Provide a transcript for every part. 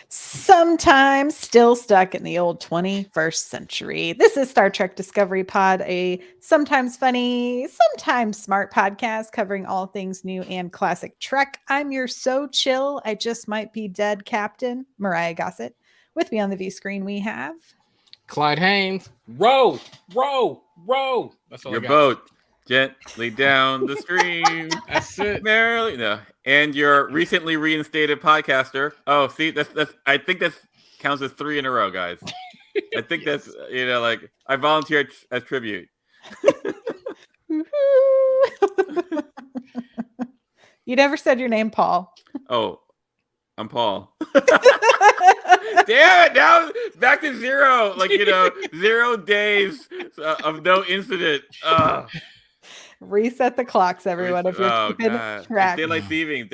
Sometimes still stuck in the old 21st century. This is Star Trek Discovery Pod, a sometimes funny, sometimes smart podcast covering all things new and classic Trek. I'm your so chill, I just might be dead captain, Myrriah Gossett. With me on the V screen, we have Clyde Haynes. Row, row, row. That's all Your I got. boat gently down the stream. That's it. Merrily, no. And your recently reinstated podcaster. Oh, see, that's. I think that counts as 3 in a row, guys. I think that's like I volunteered as tribute. You never said your name, Paul. Oh, I'm Paul. Damn it! Now back to 0. 0 days of no incident. Reset the clocks, everyone. If you're keeping track, daylight savings.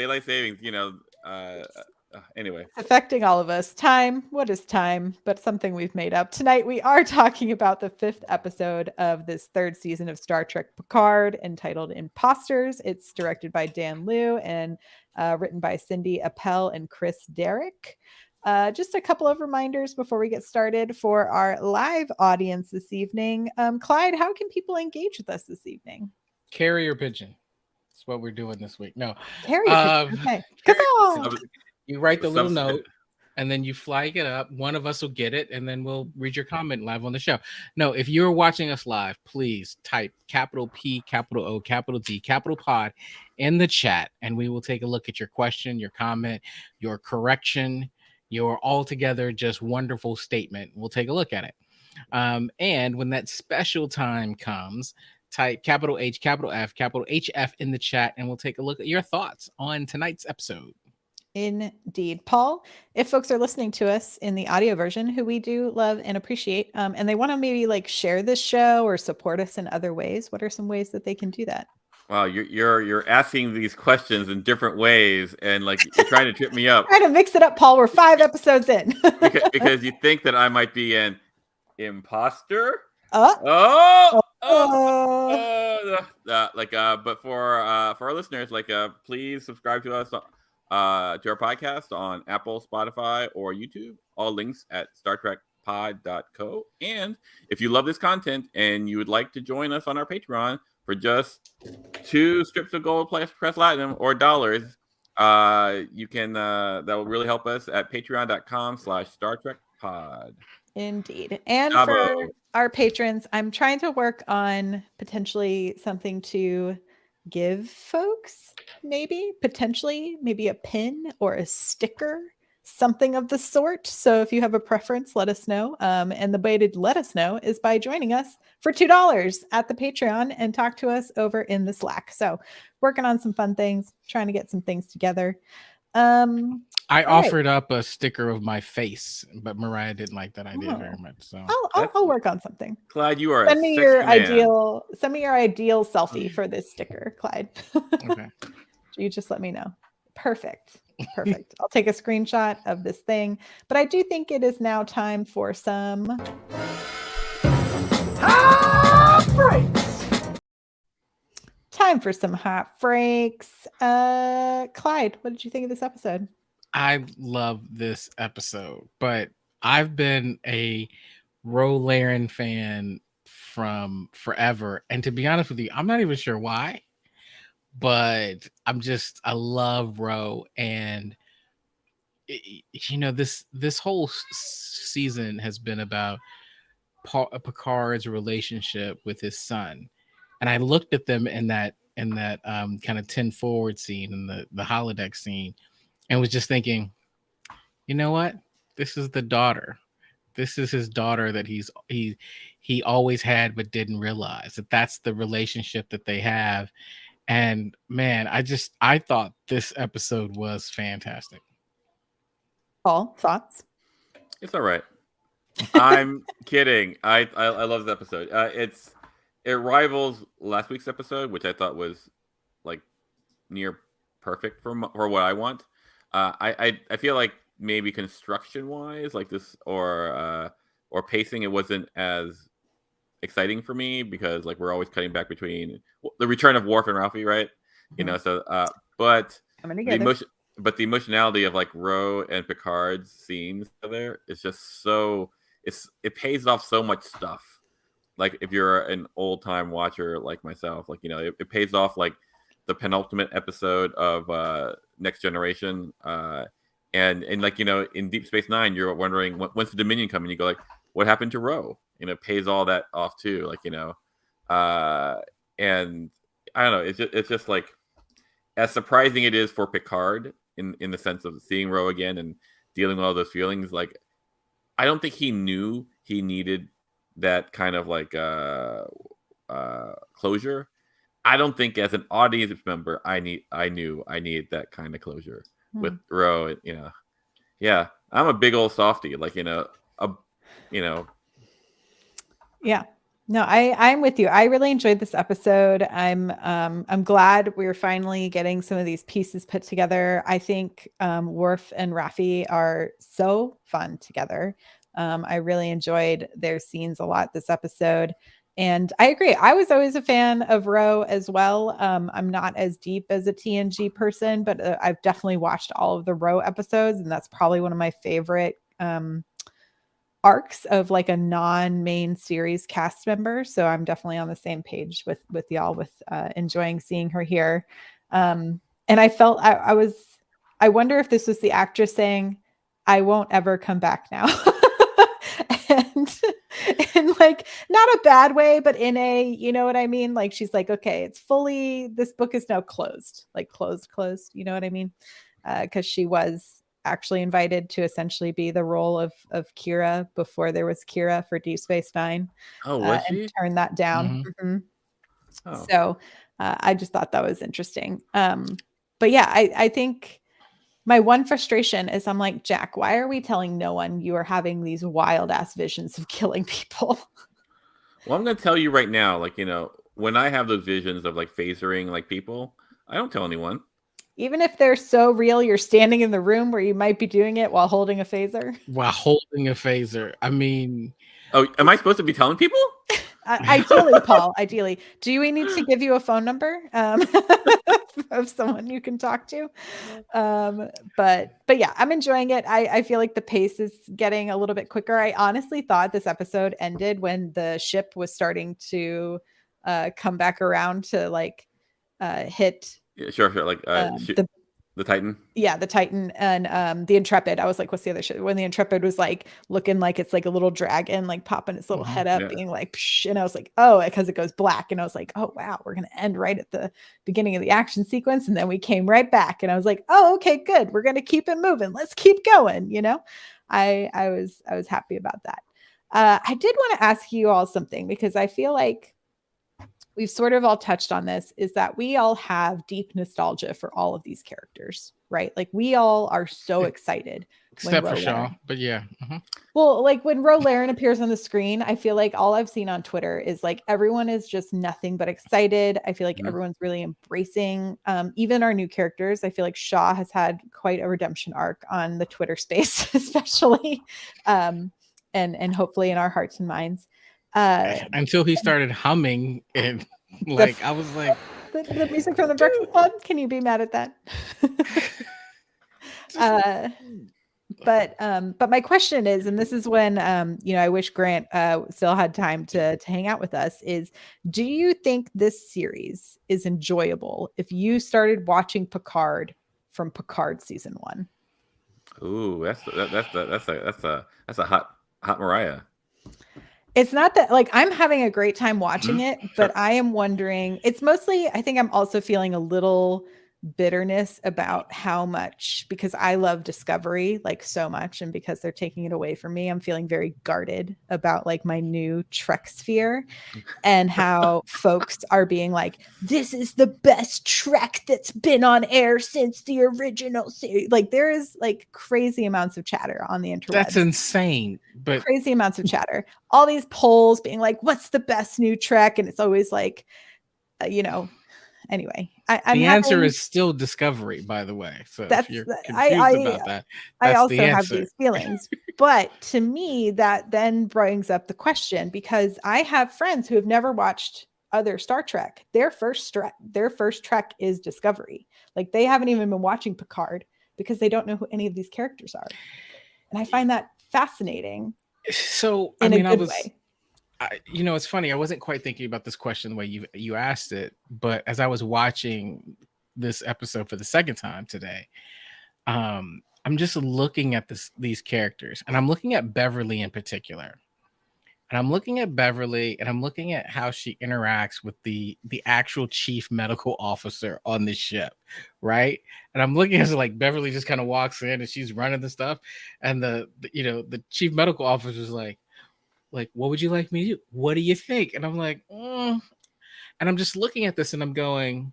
Anyway, it's affecting all of us. Time. What is time? But something we've made up. Tonight we are talking about the 5th episode of this 3rd season of Star Trek Picard, entitled Imposters. It's directed by Dan Liu and written by Cindy Appel and Chris Derrick. Just a couple of reminders before we get started for our live audience this evening. Clyde, how can people engage with us this evening? Carrier pigeon. That's what we're doing this week. No. Carrier pigeon. Okay. You write the little note and then you flag it up. One of us will get it and then we'll read your comment live on the show. No, if you're watching us live, please type capital P, capital O, capital D, capital pod in the chat and we will take a look at your question, your comment, your correction, your altogether just wonderful statement. We'll take a look at it. And when that special time comes, type capital H, capital F, capital HF in the chat and we'll take a look at your thoughts on tonight's episode. Indeed. Paul, if folks are listening to us in the audio version, who we do love and appreciate, and they want to maybe share this show or support us in other ways, what are some ways that they can do that? Wow, you're asking these questions in different ways and you're trying to trip me up. Trying to mix it up, Paul. We're 5 episodes in. because you think that I might be an imposter. But for our listeners, please subscribe to us to our podcast on Apple, Spotify, or YouTube. All links at StarTrekPod.co. And if you love this content and you would like to join us on our Patreon for just 2 strips of gold plus platinum or dollars, you can. That will really help us at Patreon.com/StarTrekPod. Indeed. And for our patrons, I'm trying to work on potentially something to give folks, maybe a pin or a sticker, something of the sort. So if you have a preference, let us know. And the way to let us know is by joining us for $2 at the Patreon and talk to us over in the Slack. So working on some fun things, trying to get some things together. I offered up a sticker of my face, but Myrriah didn't like that idea very much. So I'll work on something. Clyde, you are send me your ideal selfie for this sticker, Clyde. Okay. You just let me know. Perfect. I'll take a screenshot of this thing. But I do think it is now time for some hot breaks. Time for some hot breaks. Clyde, what did you think of this episode? I love this episode, but I've been a Ro Laren fan from forever. And to be honest with you, I'm not even sure why, but I love Ro. And this whole season has been about Picard's relationship with his son. And I looked at them in that kind of 10 forward scene in the holodeck scene and was just thinking, you know what? This is the daughter. This is his daughter that he always had but didn't realize that's the relationship that they have. And man, I thought this episode was fantastic. Paul, thoughts? It's all right. I'm kidding. I love this episode. It rivals last week's episode, which I thought was near perfect for what I want. I feel like maybe construction wise, or pacing, it wasn't as exciting for me because we're always cutting back between the return of Worf and Ralphie, right? But but the emotionality of like Ro and Picard's scenes there is just so it pays off so much stuff. Like if you're an old time watcher like myself, like it pays off like the penultimate episode of Next Generation, and like in Deep Space Nine, you're wondering when's the Dominion coming. You go like, what happened to Ro? It pays all that off too. Like and I don't know. It's just like as surprising it is for Picard in the sense of seeing Ro again and dealing with all those feelings. Like I don't think he knew he needed that kind of like closure. I don't think as an audience member I knew I needed that kind of closure with Ro. Yeah, I'm a big old softie. Like Yeah. No, I'm with you. I really enjoyed this episode. I'm glad we're finally getting some of these pieces put together. I think Worf and Raffi are so fun together. I really enjoyed their scenes a lot this episode. And I agree. I was always a fan of Ro as well. I'm not as deep as a TNG person, but I've definitely watched all of the Ro episodes, and that's probably one of my favorite arcs of like a non-main series cast member. So I'm definitely on the same page with y'all with enjoying seeing her here. And I felt I wonder if this was the actress saying, I won't ever come back now. And in like not a bad way, but in a, you know what I mean? Like she's like, okay, it's fully, this book is now closed, like closed, you know what I mean? Because she was actually invited to essentially be the role of Kira before there was Kira for Deep Space Nine. Oh, was she? And turned that down. Mm-hmm. Oh. So I just thought that was interesting. But yeah, I think my one frustration is I'm like, Jack, why are we telling no one you are having these wild ass visions of killing people? Well, I'm going to tell you right now, like, when I have those visions of like phasering like people, I don't tell anyone. Even if they're so real, you're standing in the room where you might be doing it while holding a phaser. While holding a phaser. I mean, oh, am I supposed to be telling people? Ideally, Paul. Ideally, do we need to give you a phone number of someone you can talk to? But yeah, I'm enjoying it. I feel like the pace is getting a little bit quicker. I honestly thought this episode ended when the ship was starting to come back around to like hit. Yeah, sure. Like the Titan. Yeah, the Titan and the Intrepid. I was like, what's the other shit? When the Intrepid was like looking like it's like a little dragon, like popping its little head up, being like, psh, and I was like, oh, because it goes black. And I was like, oh wow, we're gonna end right at the beginning of the action sequence. And then we came right back, and I was like, oh, okay, good. We're gonna keep it moving. Let's keep going. I was happy about that. I did want to ask you all something because I feel like we've sort of all touched on this, is that we all have deep nostalgia for all of these characters, right? Like we all are so excited. Except for Shaw, but yeah. Mm-hmm. Well, like when Ro Laren appears on the screen, I feel like all I've seen on Twitter is like everyone is just nothing but excited. I feel like everyone's really embracing even our new characters. I feel like Shaw has had quite a redemption arc on the Twitter space, especially and hopefully in our hearts and minds. Until he started humming and like I was like the music from the Breakfast Club. Can you be mad at that? But my question is, and this is when I wish Grant still had time to hang out with us, is do you think this series is enjoyable if you started watching Picard from Picard season 1? Ooh, that's a hot Myrriah. It's not that like I'm having a great time watching it, but I am wondering, it's mostly, I think I'm also feeling a little bitterness about how much, because I love Discovery like so much, and because they're taking it away from me, I'm feeling very guarded about like my new Trek sphere and how folks are being like, this is the best Trek that's been on air since the original series. Like there is like crazy amounts of chatter on the interwebs. That's insane. But crazy amounts of chatter. All these polls being like, what's the best new Trek? And it's always like, anyway, the answer is still Discovery, by the way. So if you're confused about that, I also have these feelings. But to me, that then brings up the question, because I have friends who have never watched other Star Trek. Their first Trek is Discovery. Like they haven't even been watching Picard. because they don't know who any of these characters are. And I find that fascinating. So, in a good way. It's funny. I wasn't quite thinking about this question the way you asked it, but as I was watching this episode for the second time today, I'm just looking at these characters, and I'm looking at Beverly in particular. And I'm looking at Beverly, and I'm looking at how she interacts with the actual chief medical officer on the ship, right? And I'm looking at it like Beverly just kind of walks in and she's running the stuff, and the chief medical officer is like, what would you like me to do? What do you think? And I'm like, and I'm just looking at this and I'm going,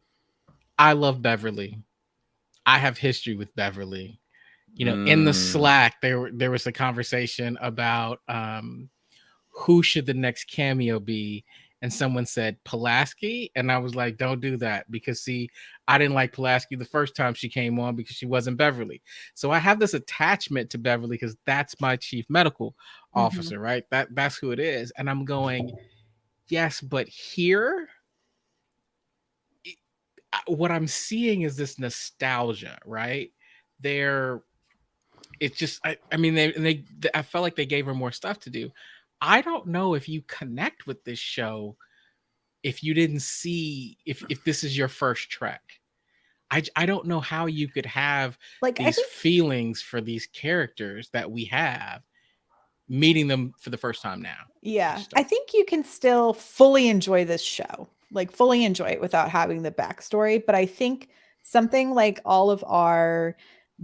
I love Beverly. I have history with Beverly. In the Slack, there was a conversation about who should the next cameo be, and someone said Pulaski, and I was like, don't do that, because see, I didn't like Pulaski the first time she came on because she wasn't Beverly. So I have this attachment to Beverly because that's my chief medical officer, right? That's who it is. And I'm going, yes, but here what I'm seeing is this nostalgia, right? It's just I mean they I felt like they gave her more stuff to do. I don't know if you connect with this show if you didn't see if this is your first Trek. I don't know how you could have these feelings for these characters that we have meeting them for the first time now. Yeah, I think you can still fully enjoy this show, fully enjoy it without having the backstory. But I think something like all of our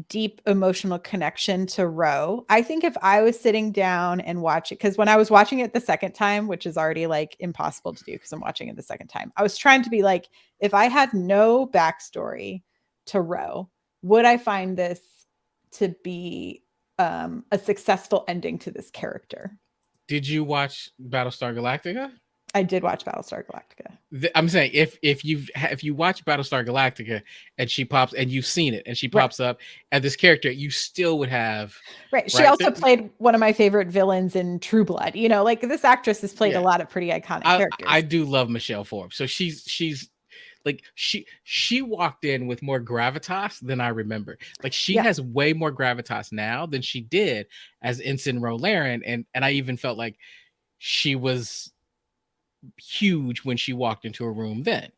deep emotional connection to Ro, I think if I was sitting down and watching, because when I was watching it the second time, which is already impossible to do because I'm watching it the second time, I was trying to be like, if I had no backstory to Ro, would I find this to be a successful ending to this character? Did you watch Battlestar Galactica? I did watch Battlestar Galactica. I'm saying if you watch Battlestar Galactica and she pops and you've seen it and she pops up and this character, you still would have She also played one of my favorite villains in True Blood. This actress has played a lot of pretty iconic characters. I do love Michelle Forbes. So she's she walked in with more gravitas than I remember. She has way more gravitas now than she did as Ensign Ro Laren, and I even felt like she was huge when she walked into a room then.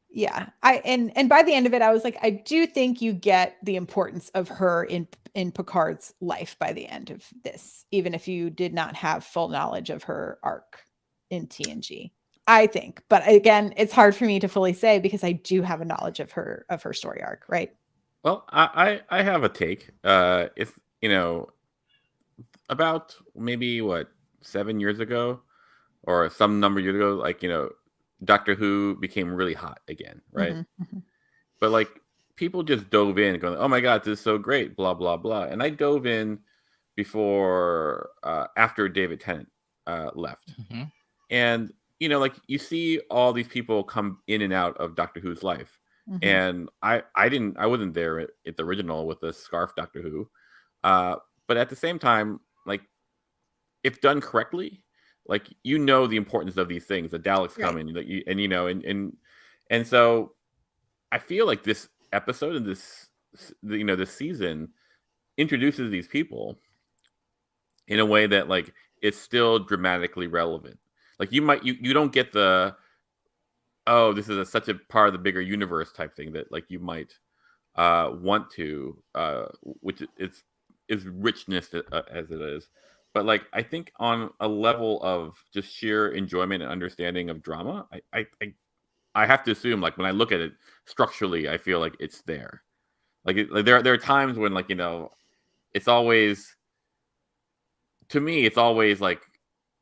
Yeah. And by the end of it, I was like, I do think you get the importance of her in Picard's life by the end of this, even if you did not have full knowledge of her arc in TNG, I think. But again, it's hard for me to fully say because I do have a knowledge of her story arc, right? Well, I have a take. If about maybe 7 years ago or some number of years ago, Doctor Who became really hot again, right? But people just dove in going, oh my God, this is so great, blah, blah, blah. And I dove in before, after David Tennant left. And, you see all these people come in and out of Doctor Who's life. And I wasn't there at the original with the Scarf Doctor Who. But at the same time, if done correctly, the importance of these things, the Daleks coming, and so I feel like this episode and this season introduces these people in a way that it's still dramatically relevant. You don't get the this is such a part of the bigger universe type thing that you might want to, which is richness as it is. But I think on a level of just sheer enjoyment and understanding of drama, I have to assume when I look at it structurally, I feel like it's there. There are times when it's always, to me, it's always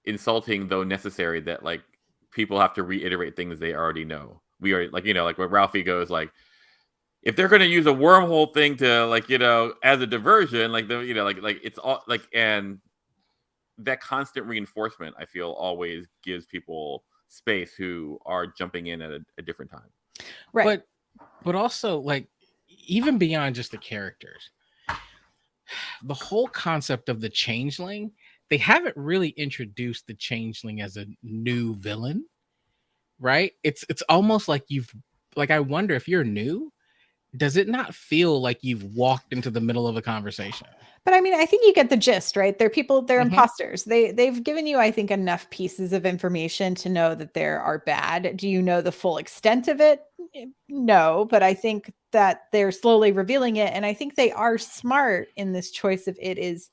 insulting though necessary that people have to reiterate things they already know. We are where Ralphie goes if they're going to use a wormhole thing to as a diversion, it's all and that constant reinforcement, I feel, always gives people space who are jumping in at a different time. Right. But also, even beyond just the characters, the whole concept of the Changeling, they haven't really introduced the Changeling as a new villain, right? It's almost like I wonder if you're new does it not feel like you've walked into the middle of a conversation? But I mean, I think you get the gist, right? They're people, they're Mhm. imposters. They've given you, I think, enough pieces of information to know that they are bad. Do you know the full extent of it? No, but I think that they're slowly revealing it. And I think they are smart in this choice of it is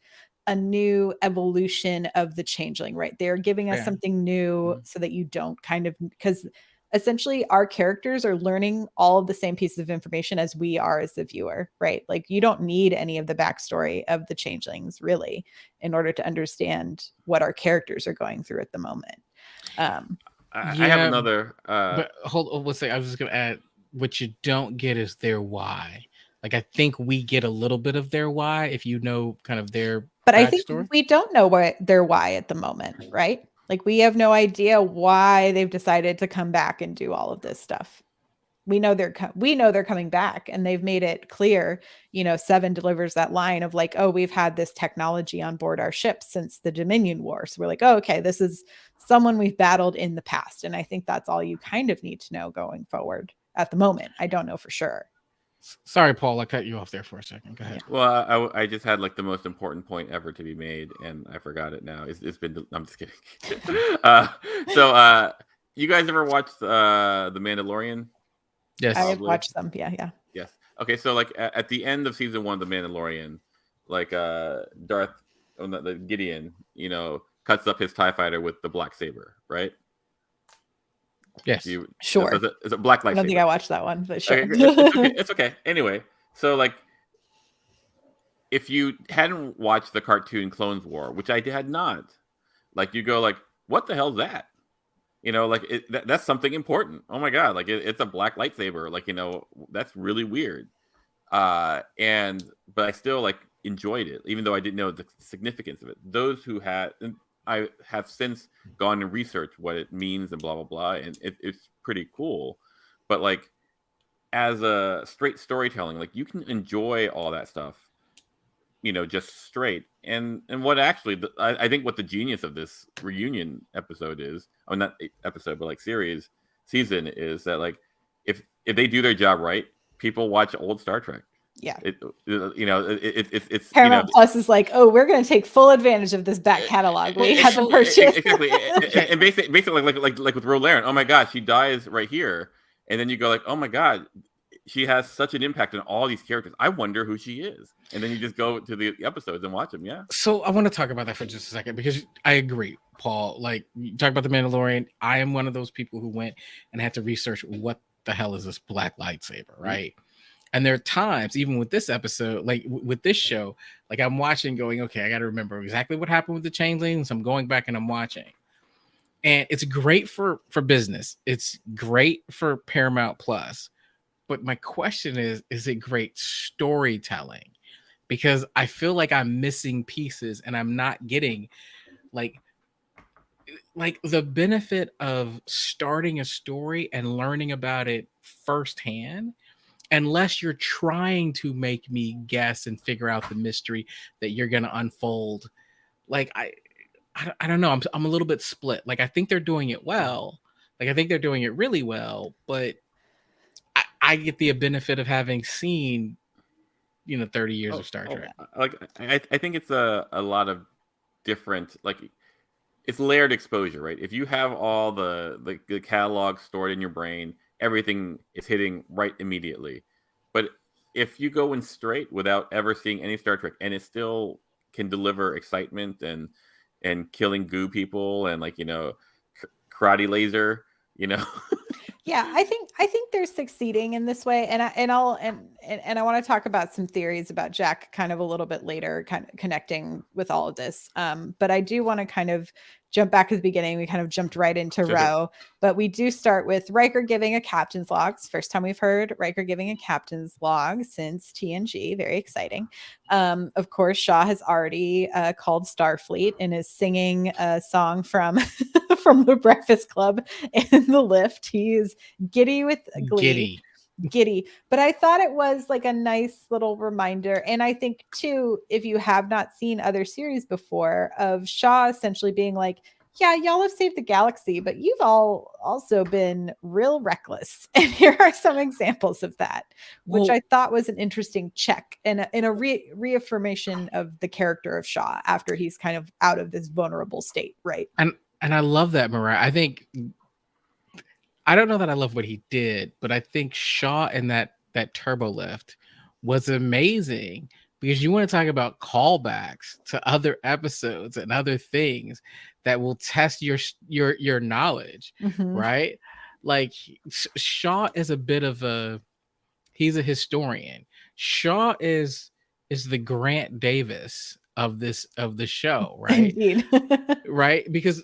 a new evolution of the changeling, right? They're giving us Yeah. something new so that you don't kind of, because essentially our characters are learning all of the same pieces of information as we are as the viewer, right? Like you don't need any of the backstory of the changelings really in order to understand what our characters are going through at the moment. I have another. But hold on, let's say I was just gonna add what you don't get is their why. Like I think we get a little bit of their why if you know kind of their But I think backstory. we don't know what their why at the moment, right? Like we have no idea why they've decided to come back and do all of this stuff. We know they're coming back, and they've made it clear. Seven delivers that line of like, oh, we've had this technology on board our ships since the Dominion War. So we're like, oh, okay, this is someone we've battled in the past. And I think that's all you kind of need to know going forward at the moment. I don't know for sure. Sorry, Paul, I cut you off there for a second. Go ahead. Well, I just had like the most important point ever to be made, and I forgot it now. It's been. I'm just kidding. So, you guys ever watched The Mandalorian? Yes, I have watched them. Yeah. Yes. Okay, so like at the end of season 1 of The Mandalorian, like the Gideon, cuts up his TIE fighter with the black saber, right? Yes. Sure. It's a black lightsaber. I don't think I watched that one, but sure. Okay, it's okay. It's okay. Anyway, so like, if you hadn't watched the cartoon Clone Wars, which I had not, like you go like, what the hell's that? Like that's something important. Oh my god, like it's a black lightsaber. Like that's really weird. But I still like enjoyed it, even though I didn't know the significance of it. Those who had, and I have since gone and researched what it means and blah blah blah, and it's pretty cool. But like, as a straight storytelling, like you can enjoy all that stuff, just straight. And what actually, I think what the genius of this reunion episode is, or not episode, but like season is that like, if they do their job right, people watch old Star Trek. Yeah. It's Paramount Plus is like, oh, we're going to take full advantage of this back catalog we had to purchase. Exactly. And basically like with Rolaren, oh my god, she dies right here, and then you go like, oh my god, she has such an impact on all these characters. I wonder who she is. And then you just go to the episodes and watch them. Yeah. So I want to talk about that for just a second, because I agree, Paul. Like, you talk about The Mandalorian. I am one of those people who went and had to research what the hell is this black lightsaber, right? Mm-hmm. And there are times, even with this episode, like with this show, like I'm watching going, okay, I got to remember exactly what happened with the changelings. I'm going back and I'm watching. And it's great for business. It's great for Paramount Plus. But my question is it great storytelling? Because I feel like I'm missing pieces and I'm not getting like the benefit of starting a story and learning about it firsthand, unless you're trying to make me guess and figure out the mystery that you're going to unfold. Like, I don't know. I'm a little bit split. Like, I think they're doing it well. Like, I think they're doing it really well, but I get the benefit of having seen, 30 years of Star Trek. Like, I think it's a lot of different, like, it's layered exposure, right? If you have all the catalog stored in your brain, everything is hitting right immediately. But if you go in straight without ever seeing any Star Trek, and it still can deliver excitement and killing goo people and like, karate laser, Yeah, I think they're succeeding in this way, and I want to talk about some theories about Jack kind of a little bit later, kind of connecting with all of this. But I do want to kind of jump back to the beginning. We kind of jumped right into Ro, but we do start with Riker giving a captain's log. It's the first time we've heard Riker giving a captain's log since TNG. Very exciting. Of course, Shaw has already called Starfleet and is singing a song from from the Breakfast Club in the lift. He is giddy with glee. Giddy. But I thought it was like a nice little reminder. And I think too, if you have not seen other series before, of Shaw essentially being like, yeah, y'all have saved the galaxy, but you've all also been real reckless. And here are some examples of that, which I thought was an interesting check and a reaffirmation of the character of Shaw after he's kind of out of this vulnerable state, right? And I love that, Myrriah. I think, I don't know that I love what he did, but I think Shaw in that turbo lift was amazing, because you want to talk about callbacks to other episodes and other things that will test your knowledge, right? Like Shaw is a bit of he's a historian. Shaw is the Grant Davis of the show, right? Indeed. Right, because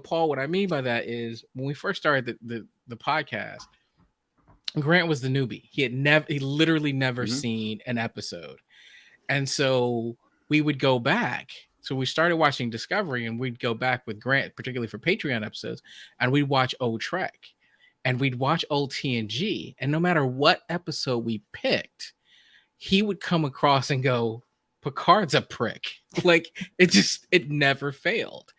Paul, what I mean by that is when we first started the podcast, Grant was the newbie. He literally never seen an episode, and so we would go back. So we started watching Discovery, and we'd go back with Grant, particularly for Patreon episodes, and we'd watch old Trek, and we'd watch old TNG, and no matter what episode we picked, he would come across and go, Picard's a prick. Like it never failed.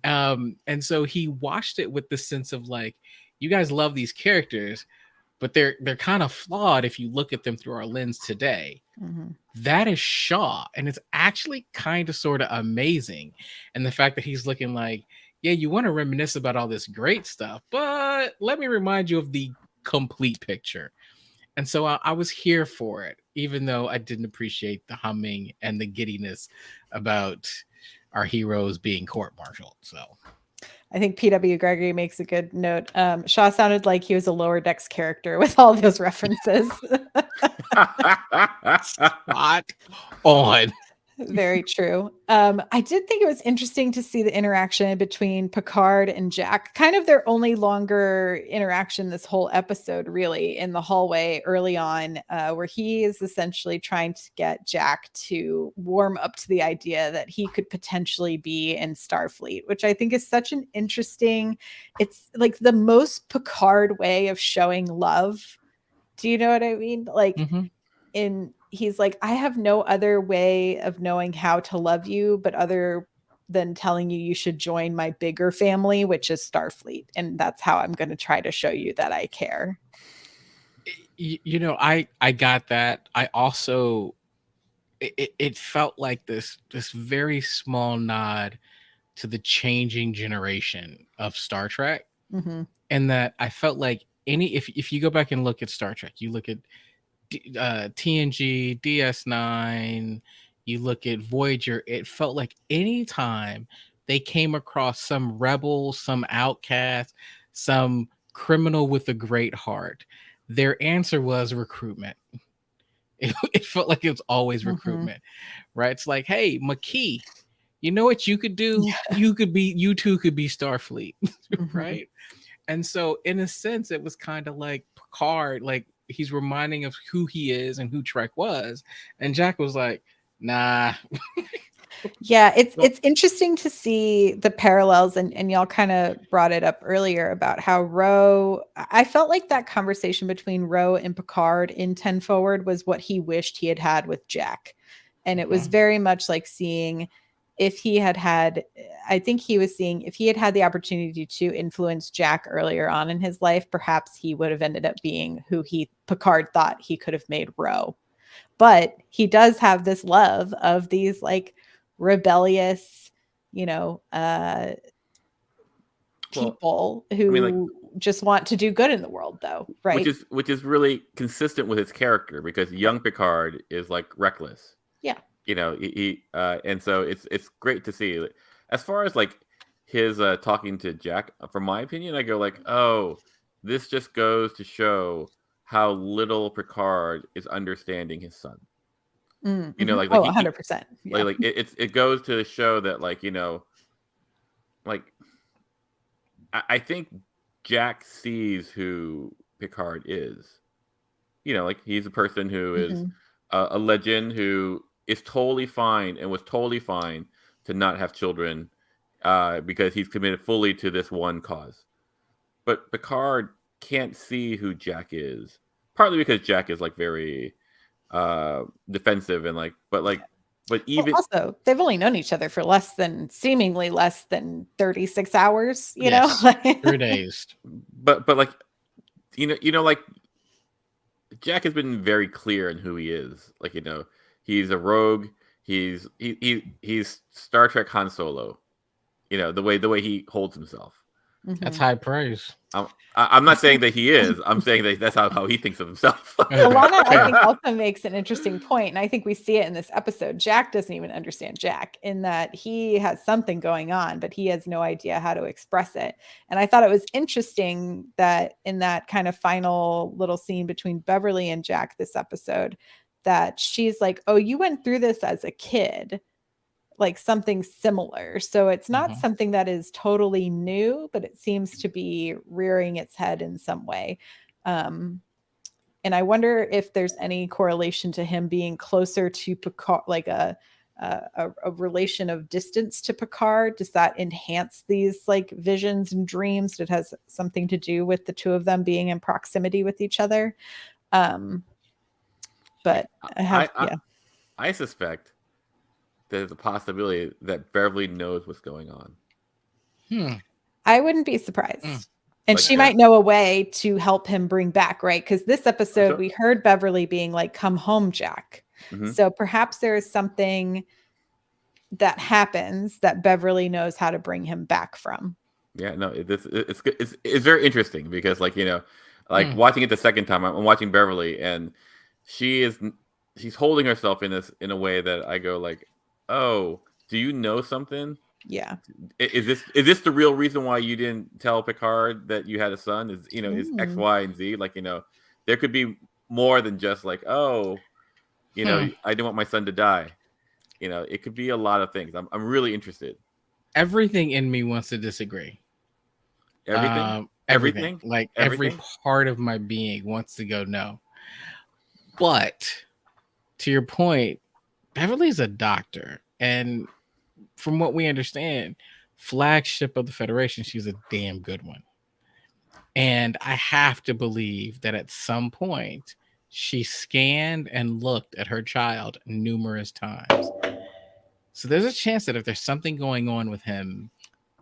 And so he watched it with the sense of like, you guys love these characters, but they're kind of flawed if you look at them through our lens today. That is Shaw, and it's actually kind of sort of amazing. And the fact that he's looking like, yeah, you want to reminisce about all this great stuff, but let me remind you of the complete picture. And so I was here for it, even though I didn't appreciate the humming and the giddiness about our heroes being court-martialed. So I think P.W. Gregory makes a good note. Shaw sounded like he was a Lower Decks character with all those references. Spot on. Very true. I did think it was interesting to see the interaction between Picard and Jack, kind of their only longer interaction this whole episode, really, in the hallway early on, where he is essentially trying to get Jack to warm up to the idea that he could potentially be in Starfleet, which I think is such an interesting, it's like the most Picard way of showing love. Do you know what I mean? Like, he's like, I have no other way of knowing how to love you, but other than telling you should join my bigger family, which is Starfleet. And that's how I'm going to try to show you that I care. I got that. I also, it felt like this very small nod to the changing generation of Star Trek. And that I felt like if you go back and look at Star Trek, you look at TNG, DS9, you look at Voyager, it felt like anytime they came across some rebel, some outcast, some criminal with a great heart, their answer was recruitment. It felt like it was always recruitment, right? It's like, hey, McKee, you know what you could do? Yeah. You two could be Starfleet, right? And so in a sense, it was kind of like Picard, like he's reminding of who he is and who Trek was. And Jack was like, nah. Yeah, it's interesting to see the parallels, and y'all kind of brought it up earlier about how I felt like that conversation between Ro and Picard in 10 Forward was what he wished he had with Jack. And it was very much like seeing if he had I think he was seeing if he had had the opportunity to influence Jack earlier on in his life, perhaps he would have ended up being who Picard thought he could have made Ro. But he does have this love of these like rebellious, people who just want to do good in the world, though, right? Which is really consistent with his character, because young Picard is like reckless. Yeah. He and so it's great to see. As far as like his talking to Jack, from my opinion, I go like, oh, this just goes to show how little Picard is understanding his son. Like 100%. Yeah. Like it goes to show that I think Jack sees who Picard is. Like he's a person who is a legend who is totally fine and was totally fine to not have children because he's committed fully to this one cause. But Picard can't see who Jack is, partly because Jack is like very defensive and but But even also, they've only known each other for seemingly less than 36 hours, you Yes, know? 3 days. but like like Jack has been very clear in who he is. Like, he's a rogue. He's Star Trek Han Solo. The way he holds himself. That's high praise. I'm not saying that he is. I'm saying that that's how he thinks of himself. Alana, I think, also makes an interesting point, and I think we see it in this episode. Jack doesn't even understand Jack, in that he has something going on, but he has no idea how to express it. And I thought it was interesting that in that kind of final little scene between Beverly and Jack this episode, that she's like, "Oh, you went through this as a kid." Like something similar. So it's not something that is totally new, but it seems to be rearing its head in some way. And I wonder if there's any correlation to him being closer to Picard, like a relation of distance to Picard. Does that enhance these like visions and dreams? That has something to do with the two of them being in proximity with each other. But I suspect there's a possibility that Beverly knows what's going on. I wouldn't be surprised. And she might know a way to help him bring back, right? Because this episode, we heard Beverly being like, "Come home, Jack." So perhaps there is something that happens that Beverly knows how to bring him back from. Yeah, no, it's very interesting because, watching it the second time, I'm watching Beverly, and she's holding herself in a way that I go like, "Oh, do you know something? Yeah. Is this the real reason why you didn't tell Picard that you had a son? Is X, Y, and Z? There could be more than just like, oh, I didn't want my son to die. It could be a lot of things. I'm really interested. Everything in me wants to disagree. Everything. Like every part of my being wants to go no. But to your point, Beverly's a doctor, and from what we understand, flagship of the Federation, she's a damn good one. And I have to believe that at some point she scanned and looked at her child numerous times. So there's a chance that if there's something going on with him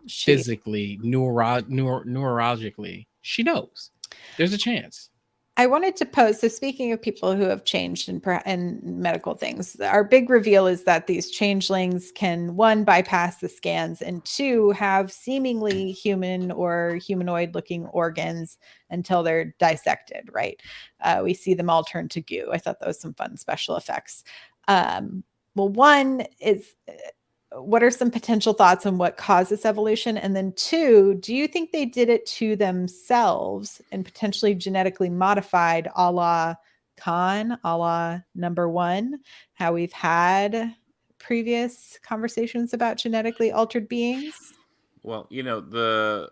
physically, neurologically, she knows. There's a chance. I wanted to pose, so speaking of people who have changed in medical things, our big reveal is that these changelings can, one, bypass the scans, and two, have seemingly human or humanoid looking organs until they're dissected, right? We see them all turn to goo. I thought that was some fun special effects. Well, one is, what are some potential thoughts on what caused this evolution? And then two, do you think they did it to themselves and potentially genetically modified, a la Khan, a la number one, how we've had previous conversations about genetically altered beings? Well, the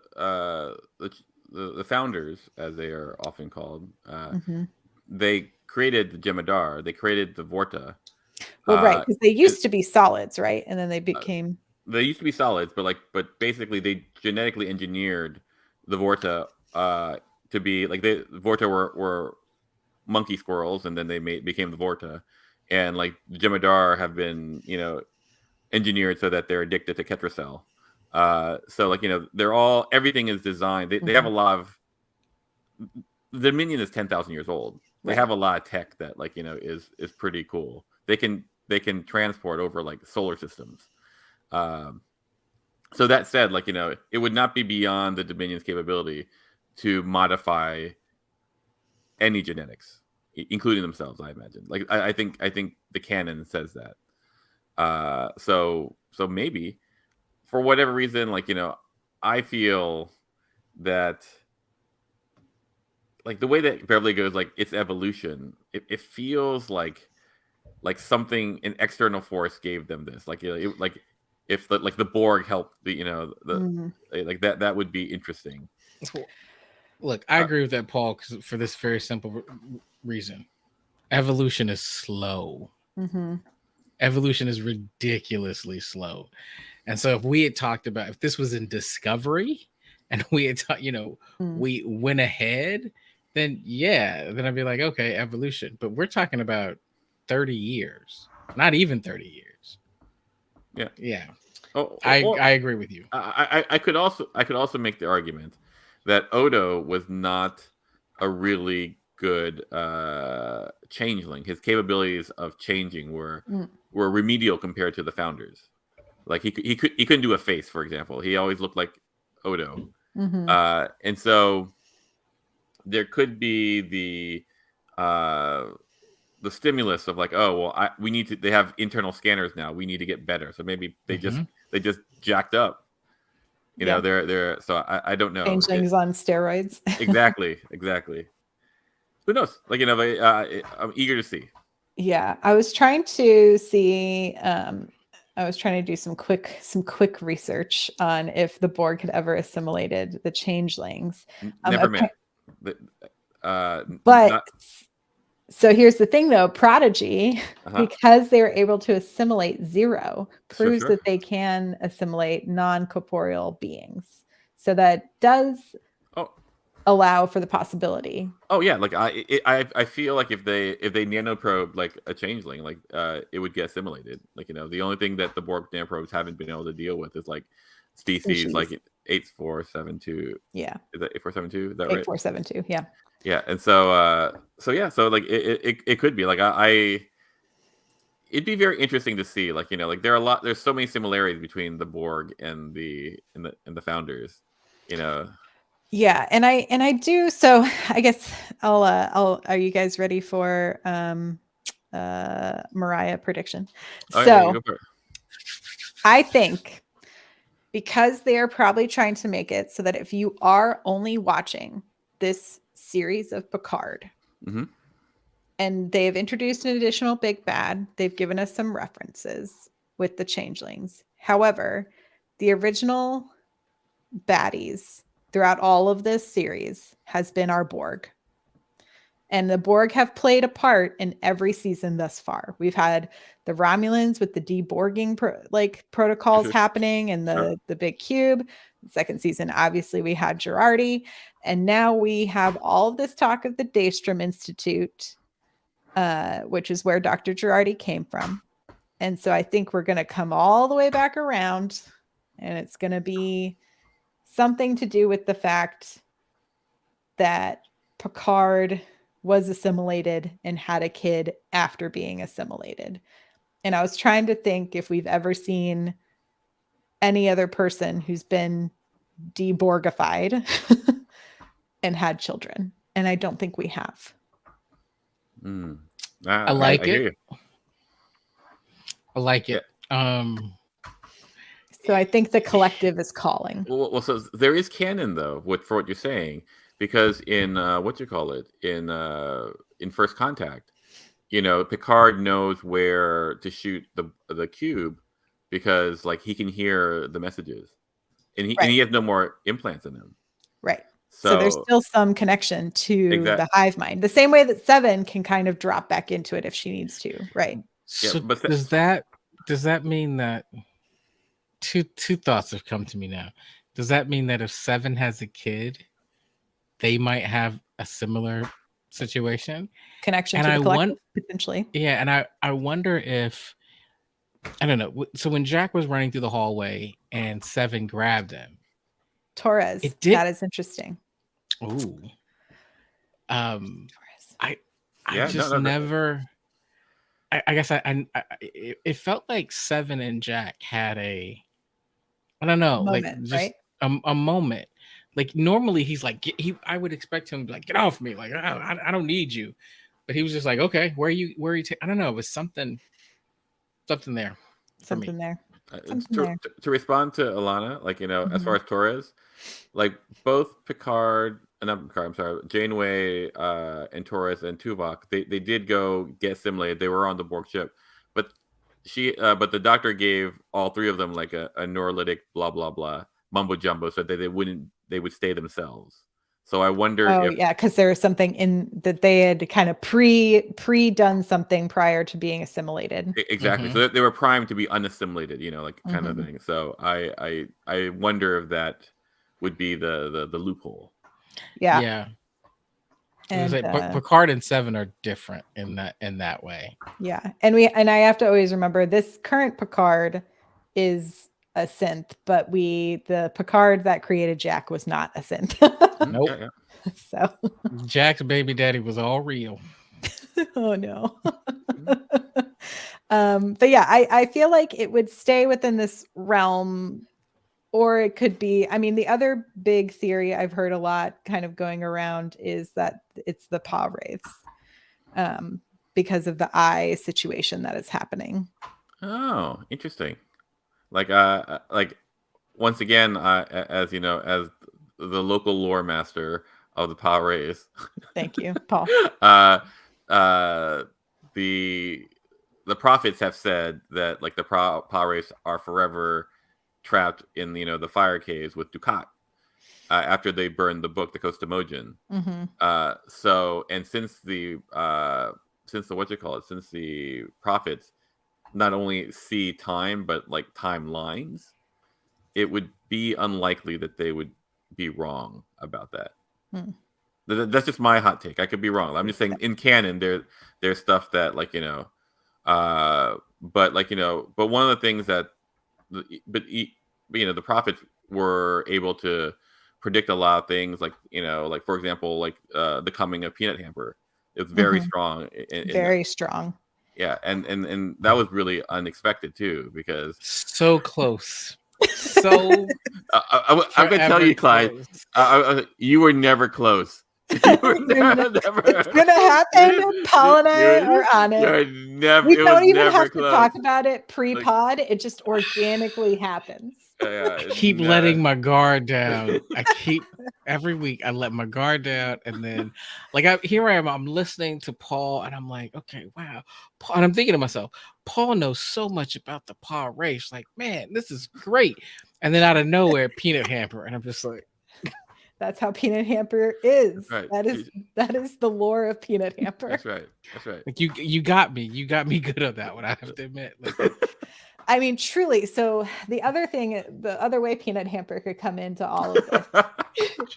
founders, as they are often called, they created the Jem'Hadar. They created the Vorta. Well, right, because they used to be solids, right? And then they became... they used to be solids, but basically they genetically engineered the Vorta to be like the Vorta were monkey squirrels, and then they became the Vorta, and like the Jem'Hadar have been engineered so that they're addicted to Ketracel. So they're all, everything is designed. They have a lot of, the Dominion is 10,000 years old. They have a lot of tech that is pretty cool. They can transport over like solar systems. So that said, it would not be beyond the Dominion's capability to modify any genetics, including themselves, I imagine. I think the canon says that. So maybe for whatever reason, I feel that the way that Beverly goes, its evolution, it feels like something, an external force gave them this. If the Borg helped that would be interesting. Look, I agree with that, Paul, for this very simple reason. Evolution is slow. Evolution is ridiculously slow. And so if we had talked about, if this was in Discovery and we had we went ahead, then then I'd be like, okay, evolution. But we're talking about 30 years, not even 30 years. Yeah. Oh, I agree with you. I could also make the argument that Odo was not a really good changeling. His capabilities of changing were remedial compared to the founders. Like he couldn't do a face, for example. He always looked like Odo, and so there could be the stimulus of like, oh well, we need to. They have internal scanners now. We need to get better. So maybe they just jacked up. You know, they're. So I don't know. Changelings on steroids. Exactly. Who knows? Like, you know, I'm eager to see. Yeah, I was trying to see. I was trying to do some quick research on if the Borg had ever assimilated the changelings. Never met. But so here's the thing, though: Prodigy, because they were able to assimilate Zero, proves that they can assimilate non-corporeal beings. So that does allow for the possibility. Oh yeah, like I feel like if they nanoprobe like a changeling, like it would get assimilated. Like, you know, the only thing that the Borg nanoprobes haven't been able to deal with is like species. Like 8472. Yeah. Is that 8472? Is that right? 8472. Yeah. Yeah, and so like it could be like it'd be very interesting to see, like, you know, like there's so many similarities between the Borg and the founders, you know. Yeah, and I do. So I guess I'll are you guys ready for Myrriah prediction? So I think because they are probably trying to make it so that if you are only watching this series of Picard, and they have introduced an additional big bad, they've given us some references with the changelings. However, the original baddies throughout all of this series has been our Borg. And the Borg have played a part in every season thus far. We've had the Romulans with the deborging protocols happening and the big cube. Second season, obviously, we had Girardi. And now we have all of this talk of the Daystrom Institute, which is where Dr. Girardi came from. And so I think we're going to come all the way back around, and it's going to be something to do with the fact that Picard was assimilated and had a kid after being assimilated. And I was trying to think if we've ever seen any other person who's been deborgified and had children. And I don't think we have. I like it. I like it. So I think the collective is calling. Well, so there is canon though for what you're saying, because in in First Contact, you know, Picard knows where to shoot the cube because like he can hear the messages, and he has no more implants in him. Right. So there's still some connection to the hive mind, the same way that Seven can kind of drop back into it if she needs to. Right. So but does that mean that two thoughts have come to me now? Does that mean that if Seven has a kid, they might have a similar situation? Connection to the collective, potentially. Yeah, and I wonder if, I don't know. So when Jack was running through the hallway and Seven grabbed him, Torres. That is interesting. Ooh. Torres. I never. I guess it felt like Seven and Jack had a, I don't know, moment, like just right? a moment. Like normally he's like, I would expect him to like, get off me, like I don't need you, but he was just like, okay, where are you? I don't know, it was something there. Something there. To respond to Alana, like, you know, as far as Torres, like both Janeway and Torres and Tuvok, they did go get assimilated. They were on the Borg ship, but but the doctor gave all three of them like a neurolytic blah blah blah mumbo jumbo, so that they would stay themselves. So I wonder because there was something in that they had kind of pre done something prior to being assimilated. Exactly. So they were primed to be unassimilated, you know, like kind of thing. So I wonder if that would be the loophole. Yeah. And Picard and Seven are different in that way. Yeah. And I have to always remember this current Picard is a synth, but the Picard that created Jack was not a synth. Nope. Yeah. So Jack's baby daddy was all real. oh no. But yeah, I feel like it would stay within this realm, or it could be, I mean, the other big theory I've heard a lot kind of going around is that it's the paw wraiths, because of the eye situation that is happening. Oh, interesting. Like once again, as you know, as the local lore master of the Power Rays. Thank you, Paul. The prophets have said that like the Power Rays are forever trapped in the fire caves with Dukat after they burned the book, the Kostamojin. Mm-hmm. So, and since the prophets not only see time but like timelines, it would be unlikely that they would be wrong about that. That's just my hot take. I could be wrong. I'm just saying in canon there's stuff that like but one of the things that the prophets were able to predict a lot of things, like for example, like the coming of Peanut Hamper. It was very strong. Very strong. Yeah, and that was really unexpected too, because so close. So I'm gonna tell you, Clyde, you were never close. You were never. It's gonna happen. Paul and I are on it. We don't even have to talk about it pre-pod. It just organically happens. Keep letting my guard down. Every week I let my guard down, and then here I am. I'm listening to Paul, and I'm like, okay, wow. Paul, and I'm thinking to myself, Paul knows so much about the Paw race. Like, man, this is great. And then out of nowhere, Peanut Hamper, and I'm just like, that's how Peanut Hamper is. Right. That is the lore of Peanut Hamper. That's right. Like you got me good at that one, I have to admit. I mean, truly. So the other way Peanut Hamper could come into all of this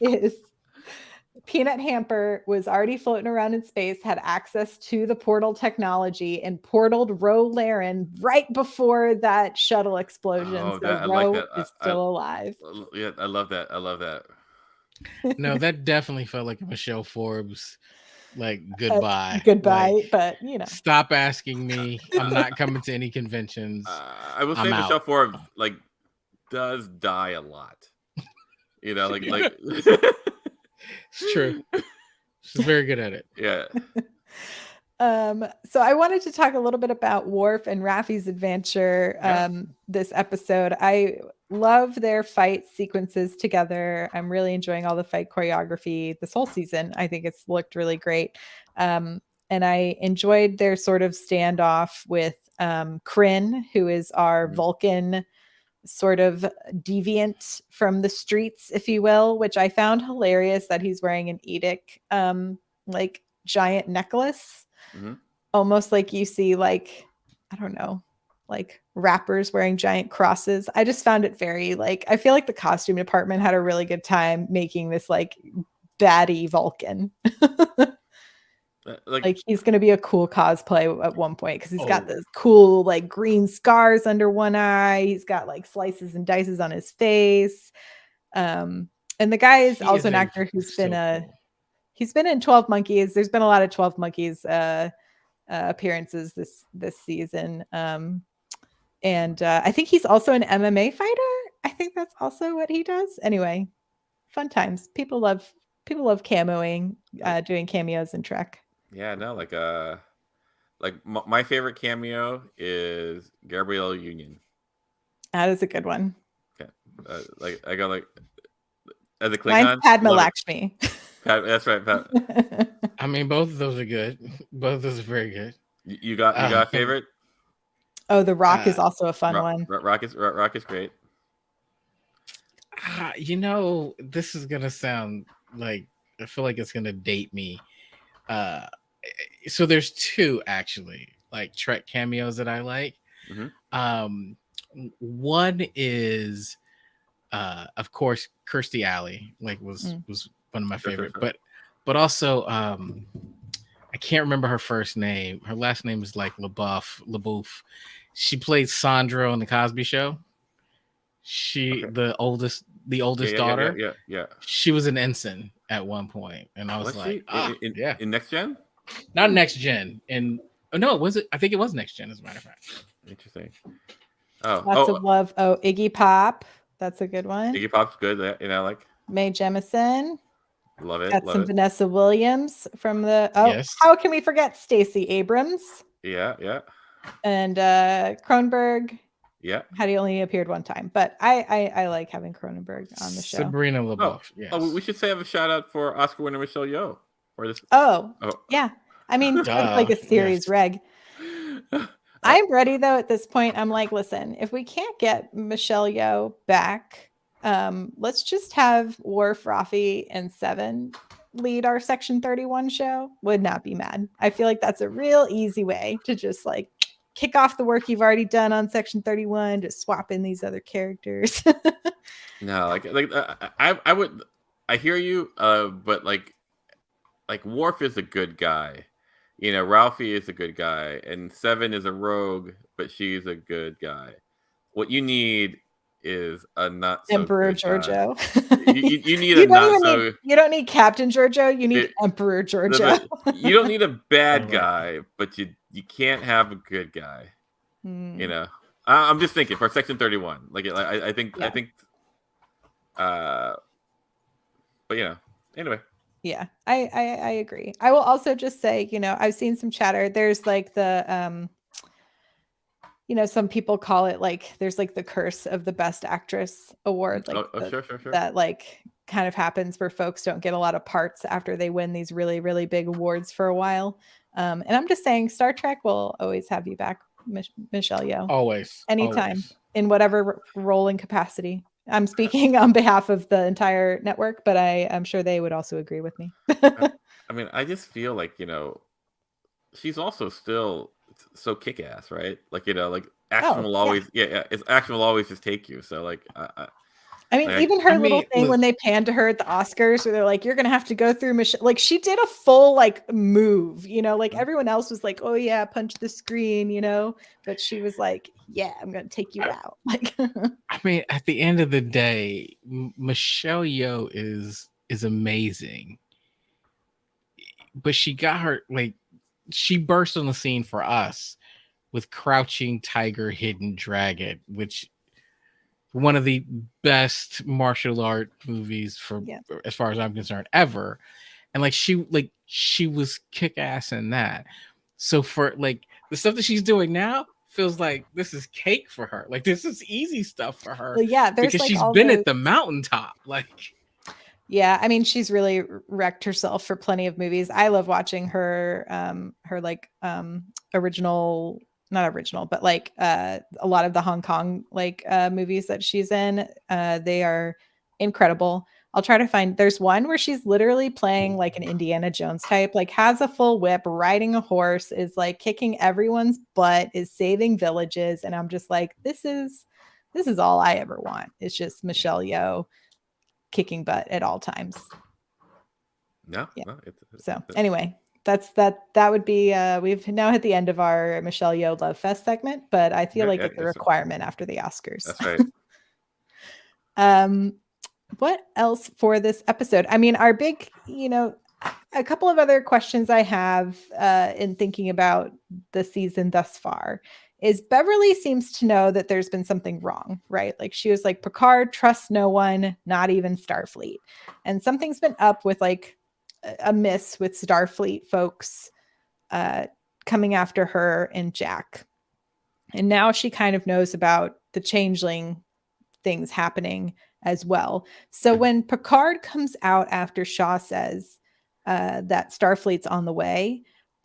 is Peanut Hamper was already floating around in space, had access to the portal technology, and portaled Ro Laren right before that shuttle explosion. Ro is still alive. Yeah, I love that. No, that definitely felt like a Michelle Forbes, like goodbye. Like, but stop asking me. I'm not coming to any conventions. I will say Michelle Forbes does die a lot. Like it's true. She's very good at it. Yeah. So I wanted to talk a little bit about Worf and Raffi's adventure this episode. I love their fight sequences together. I'm really enjoying all the fight choreography this whole season. I think it's looked really great. And I enjoyed their sort of standoff with Kryn, who is our Vulcan sort of deviant from the streets, if you will, which I found hilarious that he's wearing an Edic like giant necklace. Almost like you see like, I don't know, like rappers wearing giant crosses. I just found it very I feel like the costume department had a really good time making this like baddie Vulcan. Like he's going to be a cool cosplay at one point because he's got this cool like green scars under one eye. He's got like slices and dices on his face. And the guy is also an actor who's been he's been in 12 Monkeys. There's been a lot of 12 Monkeys appearances this season. And I think he's also an MMA fighter. I think that's also what he does. Anyway, fun times. People love cameoing, doing cameos in Trek. Yeah, no, my favorite cameo is Gabrielle Union. That is a good one. Okay, I go as a Klingon. Mine's Padma Lakshmi. That's right, Pat. I mean, both of those are good. Both of those are very good. You got a favorite? Oh, The Rock is also a fun one. Rock is great. This is gonna sound like, I feel like it's gonna date me. So there's two actually like Trek cameos that I like. One is of course Kirstie Alley was one of my favorite, but also I can't remember her first name. Her last name is like LaBeouf. She played Sandra on the Cosby Show. the oldest daughter. Yeah. She was an ensign at one point, and I was she in Next Gen? Not Next Gen. And no, was it? I think it was Next Gen, as a matter of fact. Interesting. Lots of love. Oh, Iggy Pop. That's a good one. Iggy Pop's good. Like Mae Jemison. Love it. Got love some it. Vanessa Williams from the. Oh, Yes. How can we forget Stacey Abrams? Yeah. And Cronenberg. Yeah. Had he only appeared one time, but I like having Cronenberg on the show. Sabrina LaBeouf. Yes. We should say have a shout out for Oscar winner Michelle Yeoh for this. Yeah. I mean, it's like a series reg. I'm ready though. At this point, I'm like, listen, if we can't get Michelle Yeoh back, let's just have Worf, Rafi, and Seven lead our Section 31 show. Would not be mad. I feel like that's a real easy way to just like kick off the work you've already done on Section 31, just swap in these other characters. No, I would. I hear you, but like Worf is a good guy. Ralphie is a good guy, and Seven is a rogue, but she's a good guy. What you need is a not so Emperor good Giorgio. You need a not so. You don't need Captain Giorgio. You need Emperor Giorgio. You don't need a bad guy, but you can't have a good guy. I'm just thinking for Section 31. I think. But anyway. Yeah, I agree. I will also just say, I've seen some chatter. There's like the some people call it like there's like the curse of the best actress award, like sure. that like kind of happens where folks don't get a lot of parts after they win these really, really big awards for a while. And I'm just saying Star Trek will always have you back, Michelle Yeoh. Always. Anytime. In whatever role and capacity. I'm speaking on behalf of the entire network, but I'm sure they would also agree with me. I mean, I just feel like, she's also still so kick-ass, right? Action will always, action will always just take you. So even her little thing when they pan to her at the Oscars, where they're like, "You're gonna have to go through Michelle." Like she did a full move, everyone else was like, "Oh yeah, punch the screen," but she was like, "Yeah, I'm gonna take you out." I mean, at the end of the day, Michelle Yeoh is amazing, but she got her she burst on the scene for us with Crouching Tiger, Hidden Dragon, which one of the best martial art movies as far as I'm concerned ever. And she was kick-ass in that. So for the stuff that she's doing now feels like this is cake for her. This is easy stuff for her. Well, there's because she's been at the mountaintop. Yeah, I mean, she's really wrecked herself for plenty of movies. I love watching her original, not original, but a lot of the Hong Kong movies that she's in. They are incredible. I'll try to find, there's one where she's literally playing an Indiana Jones type, has a full whip, riding a horse, is kicking everyone's butt, is saving villages. And I'm just like, this is all I ever want. It's just Michelle Yeoh kicking butt at all times. Anyway, that would be we've now hit the end of our Michelle Yeoh Love Fest segment, but I feel like it's a requirement after the Oscars. That's right. What else for this episode? I mean, our big, a couple of other questions I have in thinking about the season thus far is Beverly seems to know that there's been something wrong, right? She was like, Picard trusts no one, not even Starfleet. And something's been up with a miss with Starfleet folks coming after her and Jack. And now she kind of knows about the changeling things happening as well. So when Picard comes out after Shaw says that Starfleet's on the way,